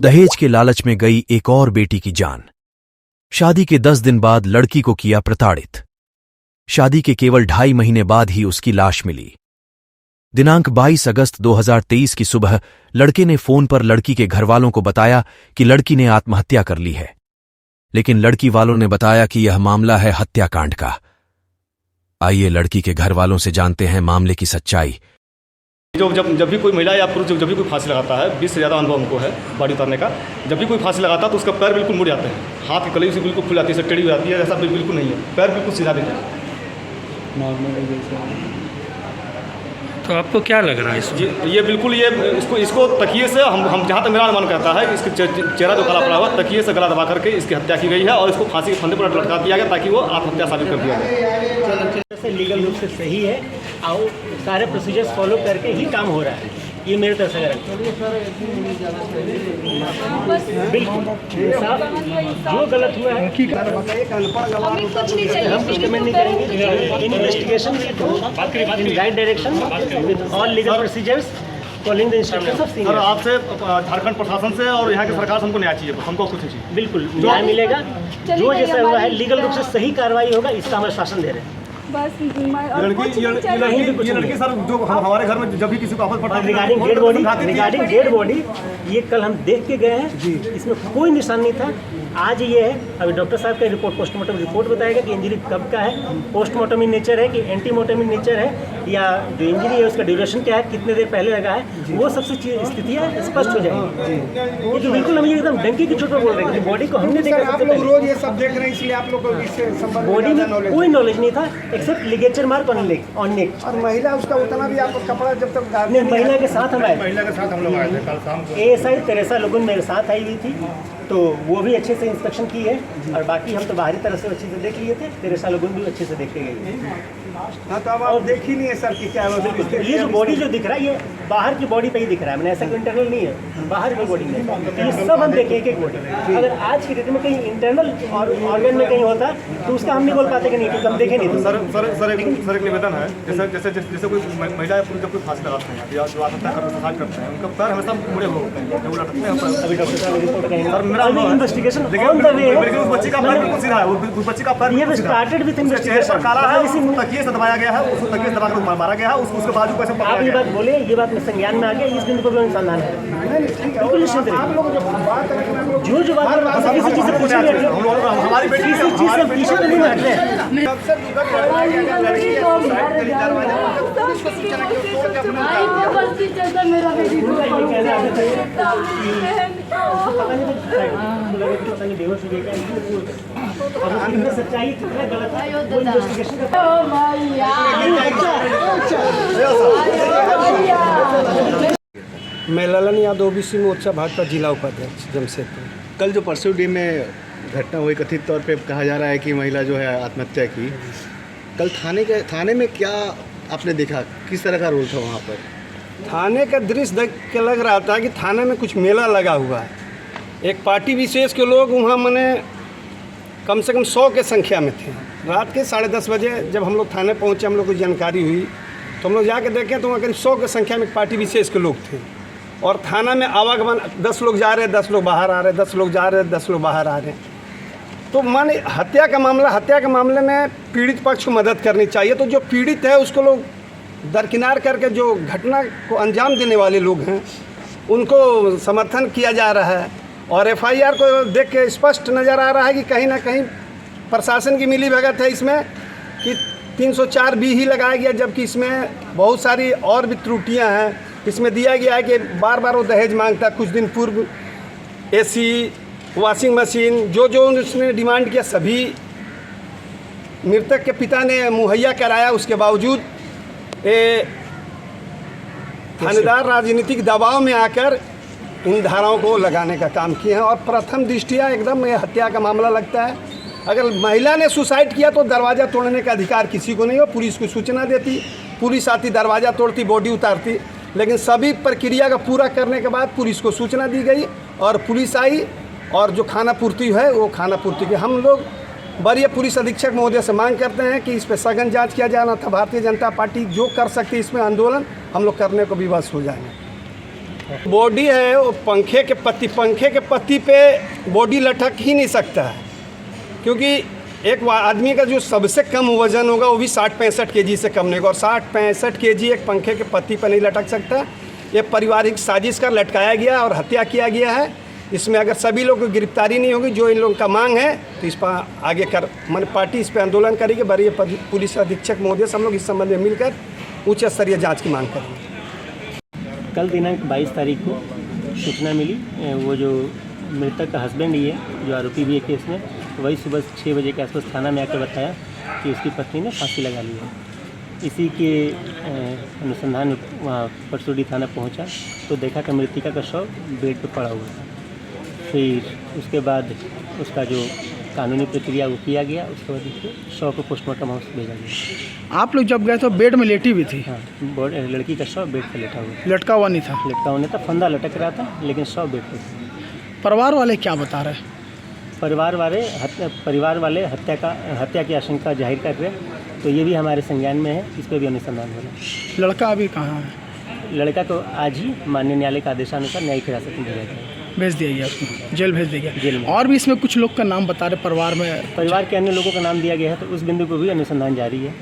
दहेज के लालच में गई एक और बेटी की जान। शादी के 10 दिन बाद लड़की को किया प्रताड़ित। शादी के केवल 2.5 महीने बाद ही उसकी लाश मिली। दिनांक 22 अगस्त 2023 की सुबह लड़के ने फोन पर लड़की के घरवालों को बताया कि लड़की ने आत्महत्या कर ली है, लेकिन लड़की वालों ने बताया कि यह मामला है हत्याकांड का। आइए लड़की के घरवालों से जानते हैं मामले की सच्चाई। जब भी कोई महिला या पुरुष जब भी कोई फांसी लगाता है, 20 से ज़्यादा अनुभव हमको है बॉडी उतारने का। जब भी कोई फांसी लगाता है तो उसका पैर बिल्कुल मुड़ जाते हैं, हाथ की कलाई से बिल्कुल खुल जाती है, टेढ़ी हो जाती है, ऐसा बिल्कुल नहीं है, पैर बिल्कुल सीधा देते हैं। तो आपको क्या लग रहा है इसमें? ये बिल्कुल इसको तकिए से हम जहाँ तक मेरा अनुमान करता है, इसके चेहरा जो काला पड़ा हुआ तकिए से गला दबा करके इसकी हत्या की गई है और इसको फांसी के फंदे पर लटका दिया गया ताकि वो आत्महत्या साबित कर दिया जाए। लीगल रूप से सही है और सारे प्रोसीजर्स फॉलो करके ही काम हो रहा है, ये मेरे तरफ से बिल्कुल जो गलत हुआ है हम कुछ कमेंट नहीं करेंगे। Investigation in right direction with all legal procedures following the instructions of senior. आपसे झारखंड प्रशासन से और यहाँ की सरकार से हमको न्याय चाहिए, हमको कुछ चाहिए। बिल्कुल न्याय मिलेगा, जो जैसा हुआ है लीगल रूप से सही कार्रवाई होगा, इसका हम आश्वासन दे रहे हैं। बस ये लड़की सर जो हमारे घर में जब भी किसी को आफत पड़ता है रिगार्डिंग डेड बॉडी ये कल हम देख के गए हैं, इसमें कोई निशान नहीं था। आज ये है, अभी डॉक्टर साहब का रिपोर्ट पोस्टमार्टम रिपोर्ट बताएगा कि इंजरी कब का है, पोस्टमार्टम इन नेचर है कि एंटीमार्टम इन नेचर है, या जो इंजरी है उसका ड्यूरेशन क्या है, कितने देर पहले लगा है, वो सबसे स्थितियाँ स्पष्ट हो जाएंगी। ये तो बिल्कुल हम एकदम डंकी की चोट पर बोल रहे हैं, बॉडी को हमने देखा, आप लोग रोज ये सब देख रहे हैं, इसलिए आप लोग को इससे संबंध बॉडी में कोई नॉलेज नहीं था except ligature mark on neck. और महिला उसका उतना भी आपको कपड़ा जब तक महिला के साथ हम आए, महिला के साथ हम लोग आए थे कल शाम को। एएसआई तेरेसा लोगन मेरे साथ आई हुई थी, तो वो भी अच्छे से इंस्पेक्शन की है और बाकी हम तो बाहरी तरह से अच्छे से देख लिए थे, तेरेसा लोगन भी अच्छे से देख के गई। हाँ तो अब आप देख ही नहीं है सर कि क्या है। ये जो बॉडी जो दिख रहा है ये बाहर की बॉडी पे ही दिख रहा है, मैंने ऐसा कोई इंटरनल नहीं है, बाहर की बॉडी में। तो ये सब हम देखें एक एक बॉडी। अगर आज की डेट में कहीं इंटरनल और ऑर्गन में कहीं होता तो उसका हम नहीं बोल पाते कि नहीं, क्योंकि हम देखे नहीं। सर एक निवेदन है, जैसे कोई महिला या पुरुष जब कोई फांसी लगाते हैं या जो आत्महत्या करते हैं, उनका पैर हमेशा मुड़े हुए होते हैं, वो लटकते हैं। अभी डॉक्टर साहब रिपोर्ट करेंगे, इन्वेस्टिगेशन ऑन द वे है। उस बच्ची का पैर बिल्कुल सीधा है, उस बच्ची का पैर ये स्टार्टेड विद इन्वेस्टिगेशन, काला है, उसको तकिए से दबाया गया है, उसको तकिए से दबा कर मारा गया है, उसके बाजू कैसे आप ये बात बोले, ये बात में संज्ञान में आ गया, इस बिंदु पर भी अनुसंधान है। बिल्कुल निश्चित रहिए, आप लोग जो बात जो बात किसी चीज़ से पूछेंगे, हमारी बेटी किसी चीज़ से पीछे तो नहीं हट रहे हैं। सबसे दुखद घटना है कि अगर लड़की है तो साइड करी दरवाजा पुलिस को सूचना की तोड़ के अपने सच्चाई कितना गलत है वो इन्वेस्टिगेशन का। मैं ललन यादव ओबीसी मोर्चा भाजपा जिला उपाध्यक्ष जमशेदपुर। कल जो परसों डे में घटना हुई, कथित तौर पे कहा जा रहा है कि महिला जो है आत्महत्या की, कल थाने में क्या आपने देखा, किस तरह का रोल था वहाँ पर? थाने का दृश्य देख के लग रहा था कि थाने में कुछ मेला लगा हुआ है। एक पार्टी विशेष के लोग वहाँ मने कम से कम 100 के संख्या में थे। रात के 10:30 बजे जब हम लोग थाने पहुँचे, हम लोग को जानकारी हुई तो हम लोग जाके देखें तो वहाँ करीब 100 के संख्या में एक पार्टी विशेष के लोग थे और थाना में आवागमन 10 लोग जा रहे, 10 लोग बाहर आ रहे, 10 लोग जा रहे, 10 लोग बाहर आ रहे। तो माने हत्या का मामले में पीड़ित पक्ष को मदद करनी चाहिए। तो जो पीड़ित है उसको लोग दरकिनार करके जो घटना को अंजाम देने वाले लोग हैं उनको समर्थन किया जा रहा है और एफआईआर को देख के स्पष्ट नज़र आ रहा है कि कहीं ना कहीं प्रशासन की मिलीभगत है इसमें कि 304 बी ही लगाया गया, जबकि इसमें बहुत सारी और भी त्रुटियां हैं। इसमें दिया गया है कि बार बार वो दहेज मांगता, कुछ दिन पूर्व एसी, वॉशिंग मशीन, जो उसने डिमांड किया सभी मृतक के पिता ने मुहैया कराया। उसके बावजूद थानेदार राजनीतिक दबाव में आकर इन धाराओं को लगाने का काम किए हैं और प्रथम दृष्टिया एकदम ये हत्या का मामला लगता है। अगर महिला ने सुसाइड किया तो दरवाज़ा तोड़ने का अधिकार किसी को नहीं हो, पुलिस को सूचना देती, पुलिस आती, दरवाज़ा तोड़ती, बॉडी उतारती, लेकिन सभी प्रक्रिया का पूरा करने के बाद पुलिस को सूचना दी गई और पुलिस आई और जो खाना पूर्ति है वो खाना पूर्ति की। हम लोग वरीय पुलिस अधीक्षक महोदय से मांग करते हैं कि इस पर सघन जांच किया जाना था। भारतीय जनता पार्टी जो कर सकती है इसमें आंदोलन हम लोग करने को विवश हो जाएंगे। बॉडी है वो पंखे के पत्ती पे बॉडी लटक ही नहीं सकता है, क्योंकि एक आदमी का जो सबसे कम वजन होगा वो भी 60-65 केजी से कम नहीं होगा, और 60-65 केजी एक पंखे के पत्ती पर नहीं लटक सकता। ये पारिवारिक साजिश कर लटकाया गया और हत्या किया गया है। इसमें अगर सभी लोगों की गिरफ्तारी नहीं होगी, जो इन लोगों का मांग है, तो इस पर आगे पार्टी इस पर आंदोलन करेगी। वरीय पुलिस अधीक्षक महोदय से हम लोग इस संबंध में मिलकर उच्च स्तरीय जाँच की मांग करेंगे। कल दिनांक 22 तारीख को सूचना मिली, वो जो मृतक का हस्बैंड ही है, जो आरोपी भी है केस में, वही सुबह 6 बजे के आसपास थाना में आकर बताया कि उसकी पत्नी ने फांसी लगा ली है। इसी के अनुसंधान में वहाँ परसोडी थाना पहुँचा तो देखा कि मृतिका का शव बेड पर पड़ा हुआ था। फिर उसके बाद उसका जो कानूनी प्रक्रिया वो किया गया, उसके बाद उसको शव को पोस्टमार्टम हाउस भेजा गया। आप लोग जब गए तो बेड में लेटी हुई थी? हाँ, लड़की का शव बेड पर लेटा हुआ, लटका हुआ नहीं था? लटका हुआ नहीं था, फंदा लटक रहा था, लेकिन शव बेड पर था। परिवार वाले क्या बता रहे हैं? परिवार वाले हत्या की आशंका जाहिर कर रहे हैं, तो ये भी हमारे संज्ञान में है, इस पर भी अनुसंधान हो रहा है। लड़का अभी कहाँ है? लड़का को आज ही माननीय न्यायालय का आदेशानुसार न्यायिक हिरासत में भेजा गया, भेज दिया गया उसको, जेल भेज दिया गया। जेल में। और भी इसमें कुछ लोग का नाम बता रहे परिवार के अन्य लोगों का नाम दिया गया है, तो उस बिंदु पर भी अनुसंधान जारी है।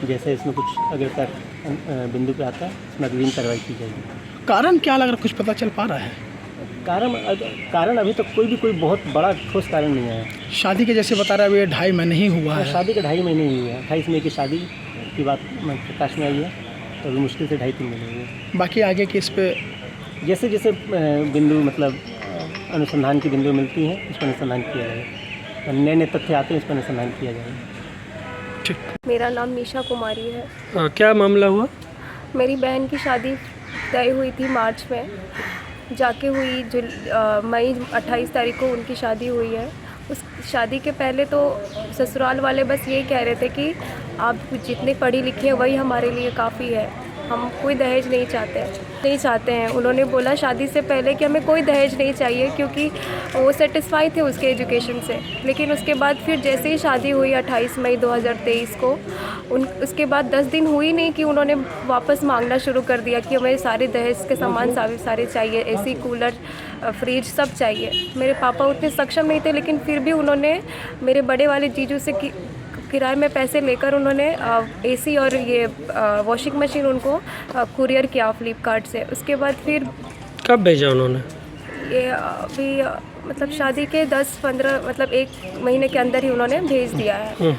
जैसे इसमें कुछ अग्रतर बिंदु पे आता है, उसमें अग्रिम कार्रवाई की जाएगी। कारण क्या लग रहा, कुछ पता चल पा रहा है? कारण अभी तक कोई बहुत बड़ा ठोस कारण नहीं आया। शादी के जैसे बता रहा है अभी 2.5 महीने ही हुआ है। शादी के 2.5 महीने ही हुए हैं। 28 मई की शादी की बात प्रकाश में आई है, तो अभी मुश्किल से 2.5-3 महीने हुए हैं। बाकी आगे के इस पे जैसे जैसे बिंदु मतलब अनुसंधान की बिंदु मिलती हैं, इस पर अनुसंधान किया जाएगा। नए तथ्य आते हैं, इस पर अनुसंधान किया जाएगा। ठीक। मेरा नाम निशा कुमारी है। क्या मामला हुआ? मेरी बहन की शादी तय हुई थी मार्च में, जाके हुई जो मई 28 तारीख को उनकी शादी हुई है। उस शादी के पहले तो ससुराल वाले बस यही कह रहे थे कि आप जितने पढ़ी लिखी हैं वही हमारे लिए काफ़ी है, हम कोई दहेज नहीं चाहते हैं। उन्होंने बोला शादी से पहले कि हमें कोई दहेज नहीं चाहिए, क्योंकि वो सेटिस्फाई थे उसके एजुकेशन से। लेकिन उसके बाद फिर जैसे ही शादी हुई 28 मई 2023 को, उसके बाद 10 दिन हुई नहीं कि उन्होंने वापस मांगना शुरू कर दिया कि हमें सारे दहेज के सामान सारे चाहिए, एसी, कूलर, फ्रिज सब चाहिए। मेरे पापा उतने सक्षम नहीं थे, लेकिन फिर भी उन्होंने मेरे बड़े वाले जीजू से किराए में पैसे लेकर उन्होंने एसी और ये वॉशिंग मशीन उनको कुरियर किया फ्लिपकार्ट से। उसके बाद फिर कब भेजा उन्होंने? ये अभी मतलब शादी के 10-15 मतलब 1 महीने के अंदर ही उन्होंने भेज दिया है।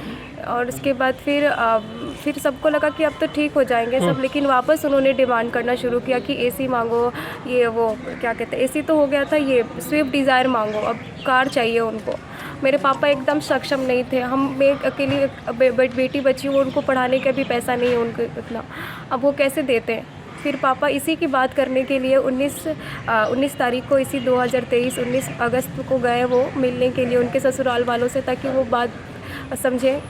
और उसके बाद फिर सबको लगा कि अब तो ठीक हो जाएंगे सब, लेकिन वापस उन्होंने डिमांड करना शुरू किया कि एसी मांगो, ये वो क्या कहते हैं, एसी तो हो गया था, ये स्विफ्ट डिज़ायर मांगो, अब कार चाहिए उनको। मेरे पापा एकदम सक्षम नहीं थे, मैं अकेली बेटी बची हूँ, उनको पढ़ाने का भी पैसा नहीं है उनको इतना, अब वो कैसे देते हैं। फिर पापा इसी की बात करने के लिए 19 तारीख को इसी 2023 19 अगस्त को गए वो मिलने के लिए उनके ससुराल वालों से, ताकि वो बात समझें,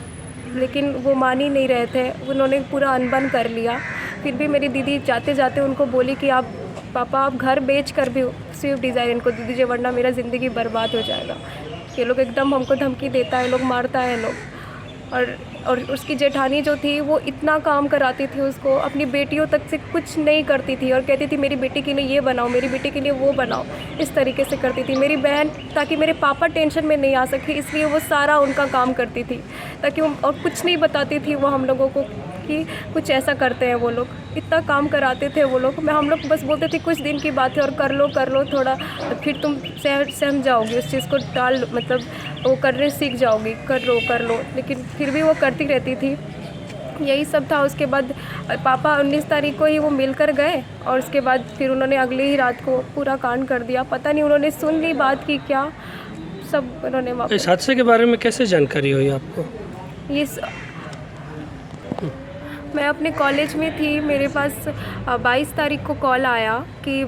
लेकिन वो मान ही नहीं रहे थे। उन्होंने पूरा अनबन कर लिया। फिर भी मेरी दीदी जाते जाते उनको बोली कि पापा आप घर बेच कर भी स्विफ्ट डिज़ायर इनको दे दीजिए, वरना मेरा ज़िंदगी बर्बाद हो जाएगा। ये लोग एकदम हमको धमकी देता है, लोग मारता है लोग। और उसकी जेठानी जो थी वो इतना काम कराती थी उसको, अपनी बेटियों तक से कुछ नहीं करती थी, और कहती थी मेरी बेटी के लिए ये बनाओ, मेरी बेटी के लिए वो बनाओ, इस तरीके से करती थी। मेरी बहन, ताकि मेरे पापा टेंशन में नहीं आ सके, इसलिए वो सारा उनका काम करती थी, ताकि वो, और कुछ नहीं बताती थी वो हम लोगों को कि कुछ ऐसा करते हैं वो लोग। इतना काम कराते थे वो लोग। हम लोग बस बोलते थे कुछ दिन की बात है और कर लो थोड़ा, फिर तुम सहम जाओगी उस चीज़ को, मतलब वो करने सीख जाओगी, कर लो। लेकिन फिर भी वो करती रहती थी, यही सब था। उसके बाद पापा 19 तारीख को ही वो मिलकर गए, और उसके बाद फिर उन्होंने अगली ही रात को पूरा कांड कर दिया। पता नहीं उन्होंने सुन ली बात की क्या, सब उन्होंने वापस। इस हादसे के बारे में कैसे जानकारी हुई आपको? मैं अपने कॉलेज में थी, मेरे पास 22 तारीख को कॉल आया कि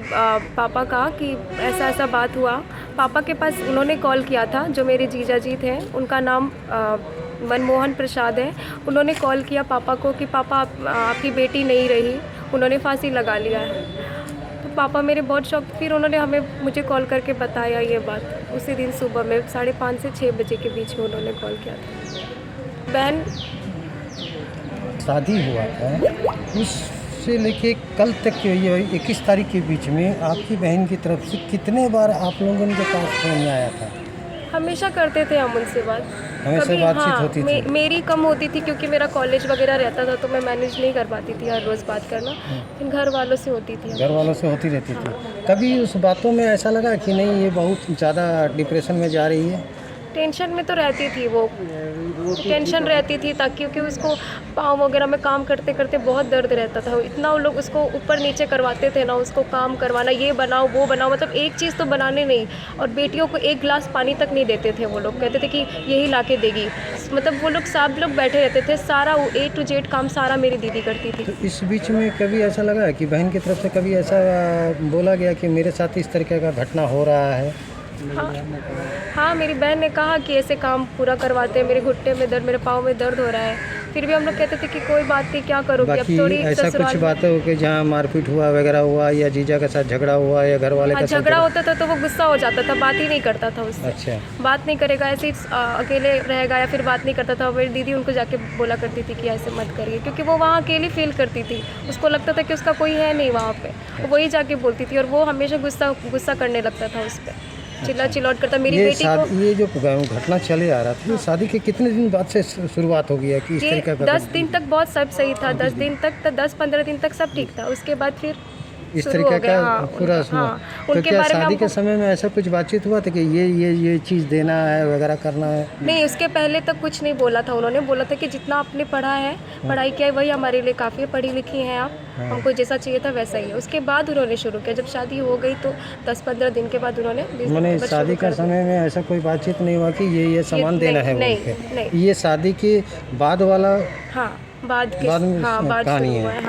पापा का कि ऐसा ऐसा बात हुआ। पापा के पास उन्होंने कॉल किया था, जो मेरे जीजा जी थे, उनका नाम मनमोहन प्रसाद है। उन्होंने कॉल किया पापा को कि पापा आपकी बेटी नहीं रही, उन्होंने फांसी लगा लिया है। तो पापा मेरे बहुत शौक, फिर उन्होंने मुझे कॉल करके बताया ये बात। उसी दिन सुबह में 5:30 से 6 बजे के बीच में उन्होंने कॉल किया था। बहन शादी हुआ था, उस से लेके कल तक के ये 21 तारीख के बीच में आपकी बहन की तरफ से कितने बार आप लोगों के पास फोन आया था? हमेशा करते थे हम उनसे बात। हमेशा कभी बातचीत होती थी? मेरी कम होती थी क्योंकि मेरा कॉलेज वगैरह रहता था तो मैं मैनेज नहीं कर पाती थी हर रोज़ बात करना, लेकिन घर वालों से होती थी। घर वालों से होती रहती थी। कभी उस बातों में ऐसा लगा कि नहीं ये बहुत ज़्यादा डिप्रेशन में जा रही है? टेंशन में तो रहती थी वो, टेंशन रहती थी ताकि क्योंकि उसको पाँव वगैरह में काम करते करते बहुत दर्द रहता था। इतना वो लोग उसको ऊपर नीचे करवाते थे ना, उसको काम करवाना, ये बनाओ वो बनाओ, मतलब एक चीज़ तो बनाने नहीं, और बेटियों को एक गिलास पानी तक नहीं देते थे वो लोग। कहते थे कि यही ला के देगी, मतलब वो लोग सब लोग बैठे रहते थे, सारा A to Z काम सारा मेरी दीदी करती थी। तो इस बीच में कभी ऐसा लगा कि बहन की तरफ से कभी ऐसा बोला गया कि मेरे साथ इस तरीके का घटना हो रहा है? हाँ, मेरी बहन ने कहा कि ऐसे काम पूरा करवाते हैं, मेरे घुटने में दर्द, मेरे पाँव में दर्द हो रहा है, फिर भी हम लोग कहते थे कि कोई बात नहीं, क्या करोगे अब बाकी थोड़ी ऐसा कुछ बातें हो कि जहाँ मारपीट हुआ वगैरह हुआ या जीजा के साथ झगड़ा हुआ या घर वाले हाँ, के साथ झगड़ा होता था तो वो गुस्सा हो जाता था, बात ही नहीं करता था उससे। अच्छा, बात नहीं करेगा, ऐसे ही अकेले रहेगा या फिर बात नहीं करता था। मेरी दीदी उनको जाके बोला करती थी कि ऐसे मत करिए, क्योंकि वो वहाँ अकेली फील करती थी, उसको लगता था कि उसका कोई है नहीं वहाँ पे, वही जाके बोलती थी और वो हमेशा गुस्सा करने लगता था उस पर, चिल्लाउट करता। मेरी बेटी को ये जो घटना चले आ रहा था, ये शादी के कितने दिन बाद से शुरुआत हो गई है कि इस तरीके का? 10 दिन तक बहुत सब सही था, 10 दिन तक, 10-15 दिन तक सब ठीक था, उसके बाद फिर इस तरीके का पूरा तो क्या शादी के समय में ऐसा कुछ बातचीत हुआ था कि ये चीज़ देना है वगैरह करना है? नहीं, उसके पहले तक कुछ नहीं बोला था उन्होंने, बोला था कि जितना आपने पढ़ा है, पढ़ाई किया है, वही हमारे लिए काफ़ी है, पढ़ी लिखी हैं आप, हमको जैसा चाहिए था वैसा ही है। उसके बाद उन्होंने शुरू किया, जब शादी हो गई तो 10-15 दिन के बाद उन्होंने मैंने शादी के समय में ऐसा कोई बातचीत नहीं हुआ कि ये सामान देना है? नहीं, ये शादी के बाद वाला? हाँ, बाद कहानी है।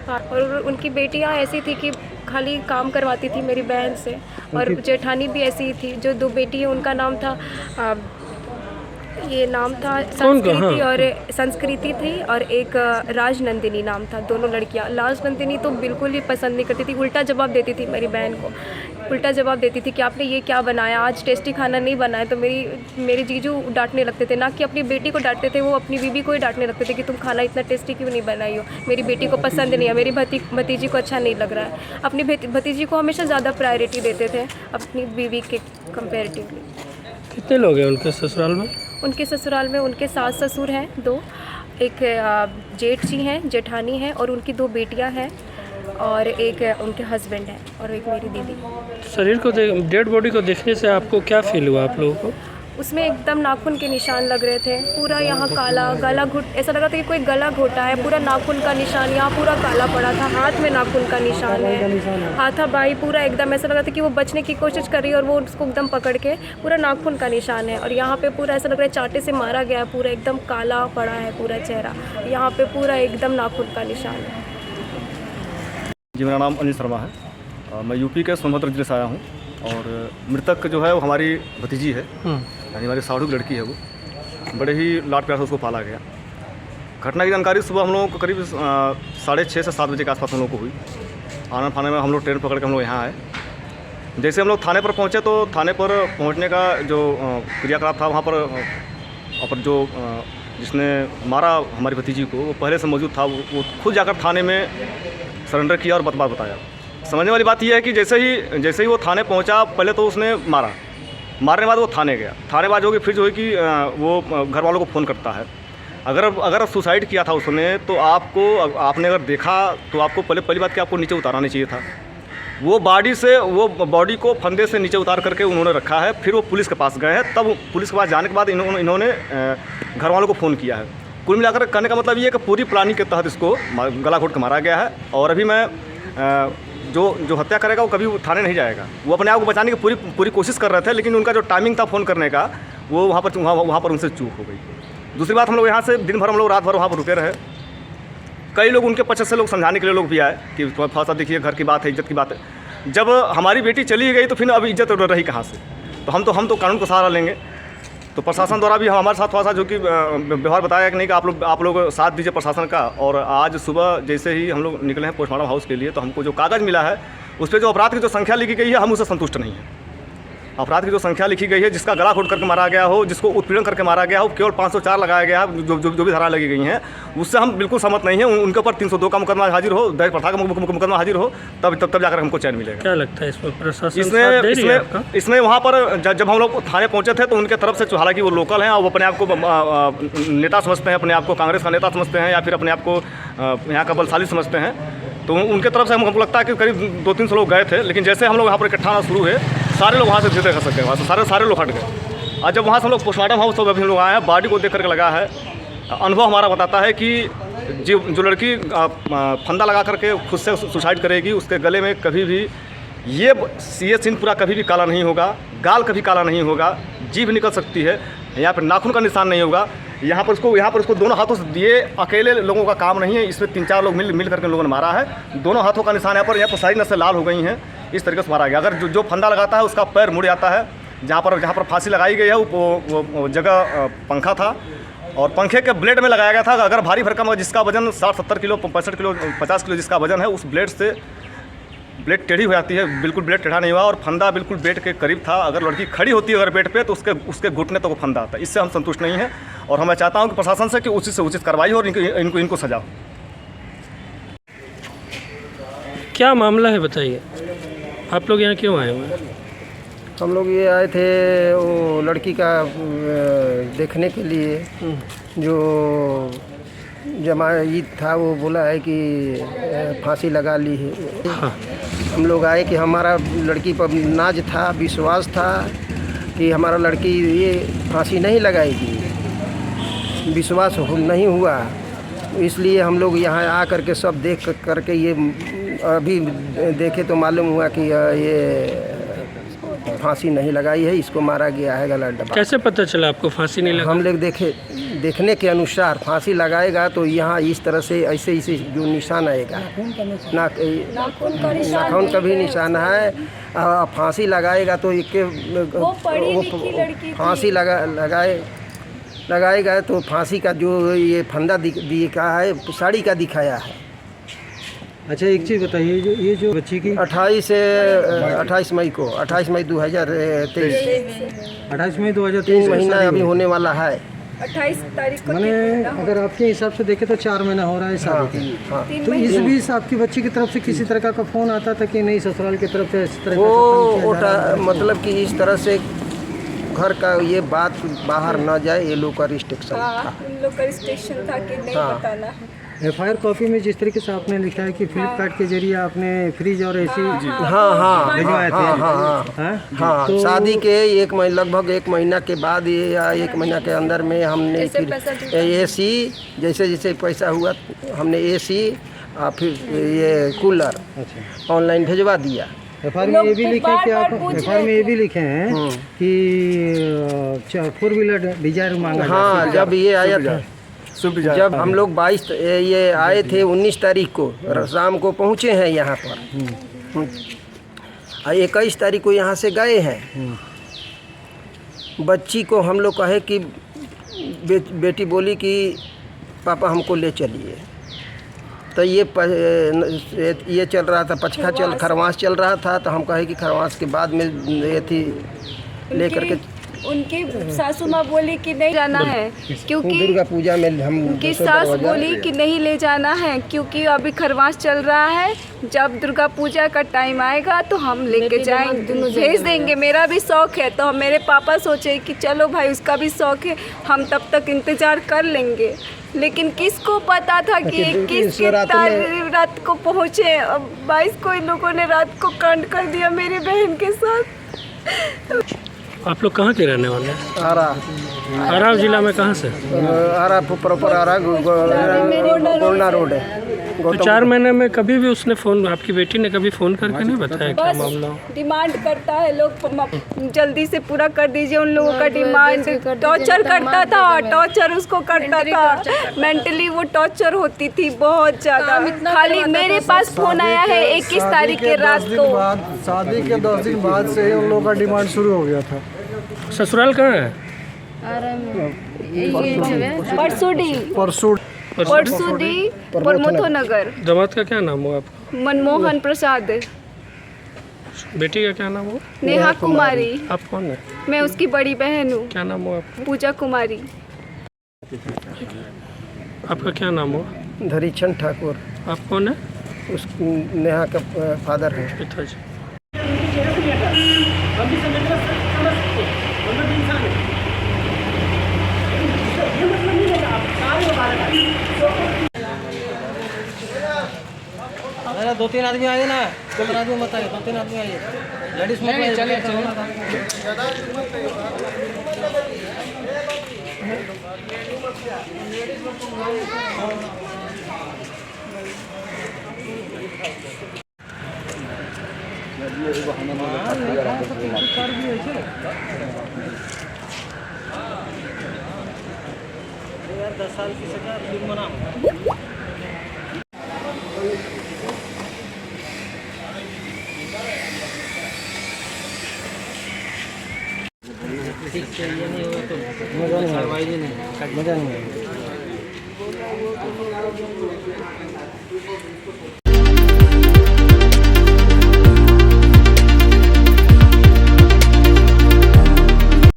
हाँ, और उनकी बेटियां ऐसी थी कि खाली काम करवाती थी मेरी बहन से, और जेठानी भी ऐसी ही थी। जो 2 बेटी है उनका नाम था ये नाम था संस्कृति, और संस्कृति थी, और एक राजनंदिनी नाम था, दोनों लड़कियां। राजनंदिनी तो बिल्कुल भी पसंद नहीं करती थी, उल्टा जवाब देती थी मेरी बहन को, उल्टा जवाब देती थी कि आपने ये क्या बनाया, आज टेस्टी खाना नहीं बनाया। तो मेरे जीजू डांटने लगते थे, ना कि अपनी बेटी को डांटते थे, वो अपनी बीवी को ही डांटने लगते थे कि तुम खाना इतना टेस्टी क्यों नहीं बनाई हो, मेरी बेटी को पसंद नहीं है, मेरी भतीजी को अच्छा नहीं लग रहा है। अपनी भतीजी को हमेशा ज़्यादा प्रायोरिटी देते थे अपनी बीवी के कंपेरेटिवली। कितने लोग हैं उनके ससुराल में? उनके ससुराल में उनके सास ससुर हैं 2, एक जेठ जी हैं, जेठानी हैं, और उनकी 2 बेटियां हैं, और एक उनके हस्बैंड हैं, और एक मेरी दीदी। शरीर को डेड बॉडी को देखने से आपको क्या फील हुआ आप लोगों को? उसमें एकदम नाखून के निशान लग रहे थे, पूरा यहाँ काला, गला घुट, ऐसा लगा था कि कोई गला घोटा है, पूरा नाखून का निशान यहाँ पूरा काला पड़ा था, हाथ में नाखून का निशान है, हाथाबाई पूरा एकदम ऐसा लगा था कि वो बचने की कोशिश कर रही है और वो उसको एकदम पकड़ के, पूरा नाखून का निशान है, और यहाँ पे पूरा ऐसा लग रहा है चाटे से मारा गया है, पूरा एकदम काला पड़ा है पूरा चेहरा, यहाँ पे पूरा एकदम नाखून का निशान है। जी, मेरा नाम अनिल शर्मा है, मैं यूपी के सोनभद्र जिले से आया हूँ, और मृतक जो है वो हमारी भतीजी है, यानी हमारी साढ़ू की लड़की है। वो बड़े ही लाड प्यार से उसको पाला गया। घटना की जानकारी सुबह हम लोगों को करीब 6:30 से 7 बजे के आसपास हम लोग को हुई। आना फाने में हम लोग ट्रेन पकड़ के हम लोग यहाँ आए। जैसे हम लोग थाने पर पहुँचे तो थाने पर पहुँचने का जो क्रियाकलाप था वहाँ पर जो जिसने मारा हमारी भतीजी को वो पहले से मौजूद था। वो खुद जाकर थाने में सरेंडर किया और बात बताया। समझने वाली बात यह है कि जैसे ही वो थाने पहुंचा, पहले तो उसने मारने के बाद वो थाने गया। थाने बाद जो कि फिर जो है कि वो घर वालों को फ़ोन करता है। अगर सुसाइड किया था उसने तो आपने अगर देखा तो आपको पहली बात कि आपको नीचे उतारना चाहिए था। वो बॉडी को फंदे से नीचे उतार करके उन्होंने रखा है। फिर वो पुलिस के पास गए हैं। तब पुलिस के पास जाने के बाद इन्होंने घर वालों को फ़ोन किया है। कुल मिलाकर कहने का मतलब ये है कि पूरी प्लानिंग के तहत इसको गला घोट के मारा गया है। और अभी मैं जो हत्या करेगा वो कभी थाने नहीं जाएगा। वो अपने आप को बचाने की पूरी कोशिश कर रहे थे, लेकिन उनका जो टाइमिंग था फ़ोन करने का वो वहाँ पर उनसे चूक हो गई। दूसरी बात, हम लोग यहाँ से दिन भर हम लोग रात भर वहाँ पर रुके रहे। कई लोग उनके पक्ष से लोग समझाने के लिए लोग भी आए कि थोड़ा सा देखिए, घर की बात है, इज्जत की बात है। जब हमारी बेटी चली गई तो फिर अब इज्जत रही कहाँ से? तो हम तो कानून का सहारा लेंगे। तो प्रशासन द्वारा भी हमारे साथ थोड़ा सा जो कि व्यवहार बताया कि नहीं कि आप लोग साथ दीजिए प्रशासन का। और आज सुबह जैसे ही हम लोग निकले हैं पोस्टमार्टम हाउस के लिए, तो हमको जो कागज़ मिला है उस पर जो अपराध की जो संख्या लिखी गई है, हम उससे संतुष्ट नहीं हैं। अपराध की जो संख्या लिखी गई है, जिसका गला घोट करके मारा गया हो, जिसको उत्पीड़न करके मारा गया हो, केवल 504 लगाया गया है, जो भी धारा लगी गई हैं, उससे हम बिल्कुल सहमत नहीं हैं। उनके ऊपर 302 का मुकदमा हाजिर हो, दहेज प्रथा का मुकदमा हाजिर हो, तब जाकर हमको चैन मिलेगा। क्या लगता है इसमें प्रशासन साथ दे रही है आपका? इसमें वहाँ पर जब हम लोग थाने पहुँचे थे तो उनके तरफ से, हालांकि वो लोकल हैं और वो अपने आप को नेता समझते हैं, अपने आप को कांग्रेस का नेता समझते हैं या फिर अपने आप को यहाँ का बलशाली समझते हैं, तो उनके तरफ से हमको लगता है कि करीब 200-300 लोग गए थे। लेकिन जैसे हम लोग यहाँ पर इकट्ठा होना शुरू हुए, सारे लोग वहाँ से धीरे कर सकते हैं, वहाँ से सारे लोग हट गए। और जब वहाँ से हम लोग पोस्टमार्टम हाउस तो अभी हम लोग आए हैं, बॉडी को देख करके लगा है, अनुभव हमारा बताता है कि जो लड़की फंदा लगा करके खुद से सुसाइड करेगी, उसके गले में कभी भी ये सीन पूरा कभी भी काला नहीं होगा, गाल कभी काला नहीं होगा, जीभ निकल सकती है, यहाँ पर नाखून का निशान नहीं होगा। यहाँ पर उसको दोनों हाथों से दिए, अकेले लोगों का काम नहीं है, इसमें 3-4 लोग मिल करके लोगों ने मारा है। दोनों हाथों का निशान यहाँ पर सारी नसें लाल हो गई हैं, इस तरीके से मारा गया। अगर जो फंदा लगाता है उसका पैर मुड़ जाता है। जहाँ पर फांसी लगाई गई है वो जगह पंखा था और पंखे के ब्लेड में लगाया गया था। अगर भारी भरकम जिसका वजन 60-70 किलो, 65 किलो, 50 किलो जिसका वजन है, उस ब्लेड से ब्लेड टेढ़ी हो जाती है, बिल्कुल ब्लेड टेढ़ा नहीं हुआ और फंदा बिल्कुल बेड के करीब था। अगर लड़की खड़ी होती है अगर बेड पे तो उसके घुटने तो वो फंदा आता है। इससे हम संतुष्ट नहीं हैं और मैं चाहता हूं कि प्रशासन से कि उचित से उचित कार्रवाई हो और इनको सजा हो। क्या मामला है बताइए, आप लोग यहाँ क्यों आए हुए हैं? हम लोग ये आए थे वो लड़की का देखने के लिए, जो जमाईत था वो बोला है कि फांसी लगा ली है। हम लोग आए कि हमारा लड़की पर नाज था, विश्वास था कि हमारा लड़की ये फांसी नहीं लगाएगी, विश्वास नहीं हुआ, इसलिए हम लोग यहाँ आ करके सब देख करके ये अभी देखे तो मालूम हुआ कि ये फांसी नहीं लगाई है, इसको मारा गया है गला दबा। कैसे पता चला आपको फांसी नहीं लगा? हम लोग देखने के अनुसार फांसी लगाएगा तो यहाँ इस तरह से ऐसे जो निशान आएगा, नाखून का भी निशान है। फांसी लगाएगा तो फांसी लगाएगा तो फांसी का जो ये फंदा दिखा है, साड़ी का दिखाया है। अच्छा एक चीज़ बताइए, ये जो बच्ची की 28 मई को 28 मई 2023 28 मई 2023 3 महीना अभी होने वाला है। 28 तारीख को मैंने अगर आपके हिसाब से देखे तो 4 महीना हो रहा है शादी के। हाँ। तो इस बीच आपकी बच्ची की तरफ से किसी तरह का फ़ोन आता था कि नहीं ससुराल की तरफ से इस तरह वो मतलब कि इस तरह से घर का ये बात बाहर न जाए, ये लोग का रिस्ट्रिक्शन था। उन लोग का रिस्ट्रिक्शन था कि नहीं बताना है। FIR कॉपी में जिस तरीके से आपने लिखा है कि फ्लिपकार्ट के जरिए आपने फ्रिज और AC भिजवाए थे। हाँ, तो शादी के लगभग 1 महीना के बाद या 1 महीना के अंदर में हमने फिर AC, जैसे जैसे पैसा हुआ हमने AC फिर ये कूलर ऑनलाइन भिजवा दिया। FIR में ये भी लिखे कि आप FIR में ये भी लिखे हैं कि 4 व्हीलर डिजायर मांगा। हाँ, जब ये आया था, जब हम लोग 22 ये आए थे 19 तारीख को शाम को पहुँचे हैं यहाँ पर, 21 तारीख को यहाँ से गए हैं। बच्ची को हम लोग कहे कि बेटी बोली कि पापा हमको ले चलिए, तो ये चल रहा था खरवास चल रहा था, तो हम कहे कि खरवास के बाद में ये थी ले करके उनकी सासू माँ बोली कि नहीं जाना है, क्योंकि दुर्गा पूजा में हम उनकी सास बोली कि नहीं ले जाना है क्योंकि अभी खरवास चल रहा है, जब दुर्गा पूजा का टाइम आएगा तो हम लेके जाएंगे, भेज देंगे। मेरा भी शौक़ है, तो मेरे पापा सोचे कि चलो भाई उसका भी शौक़ है, हम तब तक इंतज़ार कर लेंगे। लेकिन किसको पता था कि 21 की रात को पहुँचे, 22 को इन लोगों ने रात को कांड कर दिया मेरी बहन के साथ। आप लोग कहाँ के रहने वाले हैं? आरा जिला में कहाँ से? आरा प्रॉपर आरा गोलना रोड है। तो 4 महीने में कभी भी उसने फ़ोन, आपकी बेटी ने कभी फ़ोन करके नहीं बताया क्या मामला? डिमांड करता है लोग, जल्दी से पूरा कर दीजिए उन लोगों का डिमांड। टॉर्चर करता था, टॉर्चर उसको करता था, मेंटली वो टॉर्चर होती थी बहुत ज़्यादा। खाली मेरे पास फ़ोन आया है 21 तारीख के रात को। शादी के 10 दिन बाद से उन लोगों का डिमांड शुरू हो गया था। ससुराल कहाँ है? परसुडी परमोथो नगर। दामाद का क्या नाम हुआ आपका? मनमोहन प्रसाद। बेटी का क्या नाम हो? नेहा कुमारी। आप कौन है? मैं उसकी बड़ी बहन हूँ। क्या नाम हो आपका? पूजा कुमारी। आपका क्या नाम हो? धरीचंद ठाकुर। आप कौन है? उस नेहा का फादर है। पिताजी। अरे 2-3 आदमी आइए ना, 2-3 आदमी मत आइए, 2-3 आदमी आइए, लेडीज मत आइए, चलिए यार 10 साल की सजा फिर मना। ठीक है, ये नहीं होगा तो मजा नहीं, मजा नहीं।